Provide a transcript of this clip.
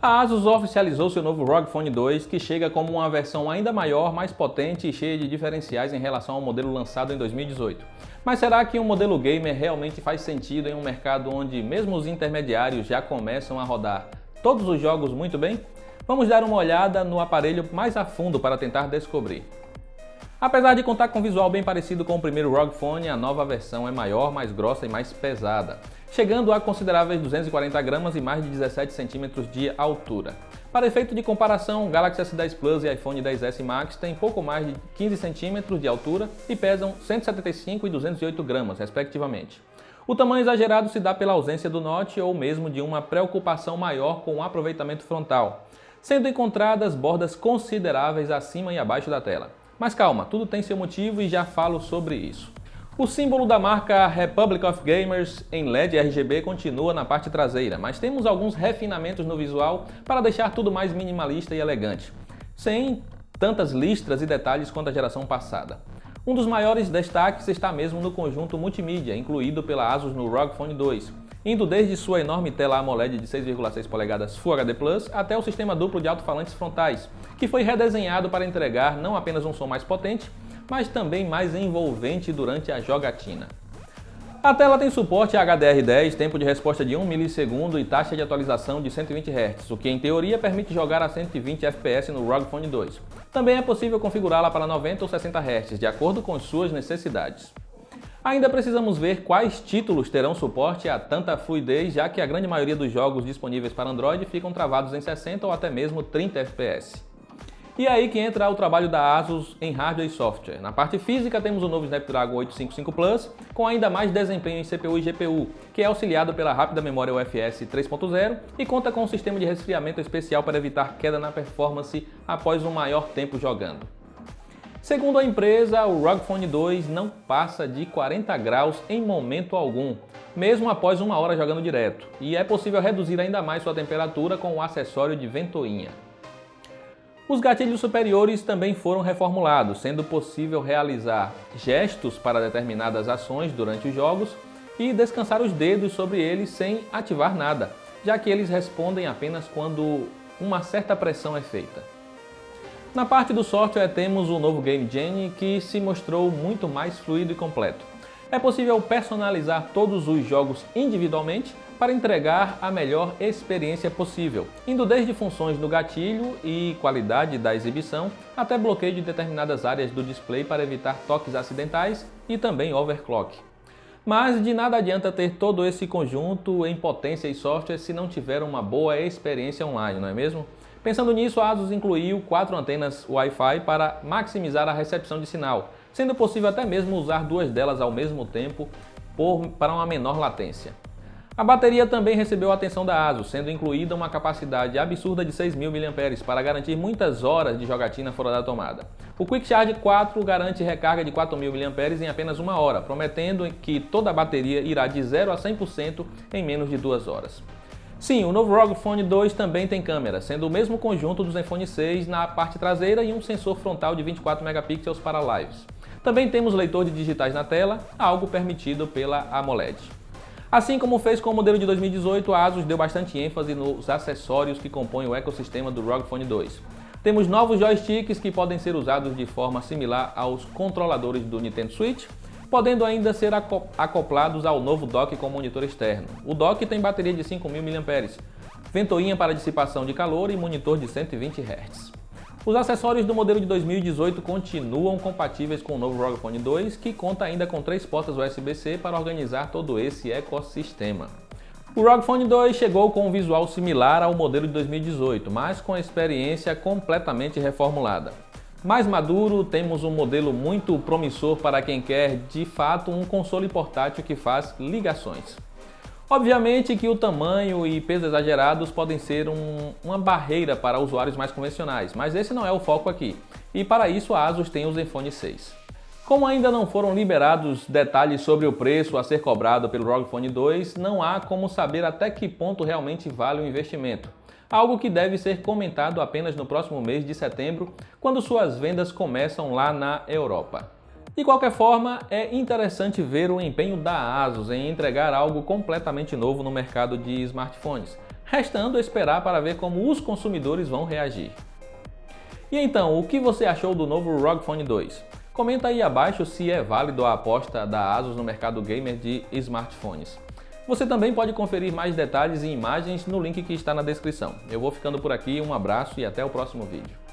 A Asus oficializou seu novo ROG Phone 2, que chega como uma versão ainda maior, mais potente e cheia de diferenciais em relação ao modelo lançado em 2018. Mas será que um modelo gamer realmente faz sentido em um mercado onde mesmo os intermediários já começam a rodar todos os jogos muito bem? Vamos dar uma olhada no aparelho mais a fundo para tentar descobrir. Apesar de contar com um visual bem parecido com o primeiro ROG Phone, a nova versão é maior, mais grossa e mais pesada, chegando a consideráveis 240 gramas e mais de 17 centímetros de altura. Para efeito de comparação, o Galaxy S10 Plus e iPhone XS Max têm pouco mais de 15 centímetros de altura e pesam 175 e 208 gramas, respectivamente. O tamanho exagerado se dá pela ausência do Notch ou mesmo de uma preocupação maior com o aproveitamento frontal, sendo encontradas bordas consideráveis acima e abaixo da tela. Mas calma, tudo tem seu motivo e já falo sobre isso. O símbolo da marca Republic of Gamers em LED RGB continua na parte traseira, mas temos alguns refinamentos no visual para deixar tudo mais minimalista e elegante, sem tantas listras e detalhes quanto a geração passada. Um dos maiores destaques está mesmo no conjunto multimídia, incluído pela Asus no ROG Phone 2, indo desde sua enorme tela AMOLED de 6,6 polegadas Full HD Plus até o sistema duplo de alto-falantes frontais, que foi redesenhado para entregar não apenas um som mais potente, mas também mais envolvente durante a jogatina. A tela tem suporte a HDR10, tempo de resposta de 1 milissegundo e taxa de atualização de 120 Hz, o que em teoria permite jogar a 120 FPS no ROG Phone 2. Também é possível configurá-la para 90 ou 60 Hz, de acordo com suas necessidades. Ainda precisamos ver quais títulos terão suporte a tanta fluidez, já que a grande maioria dos jogos disponíveis para Android ficam travados em 60 ou até mesmo 30 FPS. E é aí que entra o trabalho da Asus em hardware e software. Na parte física temos o novo Snapdragon 855 Plus, com ainda mais desempenho em CPU e GPU, que é auxiliado pela rápida memória UFS 3.0 e conta com um sistema de resfriamento especial para evitar queda na performance após um maior tempo jogando. Segundo a empresa, o ROG Phone 2 não passa de 40 graus em momento algum, mesmo após uma hora jogando direto, e é possível reduzir ainda mais sua temperatura com o acessório de ventoinha. Os gatilhos superiores também foram reformulados, sendo possível realizar gestos para determinadas ações durante os jogos e descansar os dedos sobre eles sem ativar nada, já que eles respondem apenas quando uma certa pressão é feita. Na parte do software temos o novo Game Genie, que se mostrou muito mais fluido e completo. É possível personalizar todos os jogos individualmente para entregar a melhor experiência possível, indo desde funções no gatilho e qualidade da exibição, até bloqueio de determinadas áreas do display para evitar toques acidentais e também overclock. Mas de nada adianta ter todo esse conjunto em potência e software se não tiver uma boa experiência online, não é mesmo? Pensando nisso, a Asus incluiu 4 antenas Wi-Fi para maximizar a recepção de sinal, sendo possível até mesmo usar 2 delas ao mesmo tempo para uma menor latência. A bateria também recebeu a atenção da Asus, sendo incluída uma capacidade absurda de 6.000 mAh para garantir muitas horas de jogatina fora da tomada. O Quick Charge 4 garante recarga de 4.000 mAh em apenas uma hora, prometendo que toda a bateria irá de 0 a 100% em menos de 2 horas. Sim, o novo ROG Phone 2 também tem câmera, sendo o mesmo conjunto do Zenfone 6 na parte traseira e um sensor frontal de 24 megapixels para lives. Também temos leitor de digitais na tela, algo permitido pela AMOLED. Assim como fez com o modelo de 2018, a Asus deu bastante ênfase nos acessórios que compõem o ecossistema do ROG Phone 2. Temos novos joysticks que podem ser usados de forma similar aos controladores do Nintendo Switch, podendo ainda ser acoplados ao novo dock com monitor externo. O dock tem bateria de 5.000 mAh, ventoinha para dissipação de calor e monitor de 120 Hz. Os acessórios do modelo de 2018 continuam compatíveis com o novo ROG Phone 2, que conta ainda com 3 portas USB-C para organizar todo esse ecossistema. O ROG Phone 2 chegou com um visual similar ao modelo de 2018, mas com a experiência completamente reformulada. Mais maduro, temos um modelo muito promissor para quem quer, de fato, um console portátil que faz ligações. Obviamente que o tamanho e peso exagerados podem ser uma barreira para usuários mais convencionais, mas esse não é o foco aqui. E para isso a Asus tem o Zenfone 6. Como ainda não foram liberados detalhes sobre o preço a ser cobrado pelo ROG Phone 2, não há como saber até que ponto realmente vale o investimento. Algo que deve ser comentado apenas no próximo mês de setembro, quando suas vendas começam lá na Europa. De qualquer forma, é interessante ver o empenho da Asus em entregar algo completamente novo no mercado de smartphones, restando esperar para ver como os consumidores vão reagir. E então, o que você achou do novo ROG Phone 2? Comenta aí abaixo se é válido a aposta da ASUS no mercado gamer de smartphones. Você também pode conferir mais detalhes e imagens no link que está na descrição. Eu vou ficando por aqui, um abraço e até o próximo vídeo.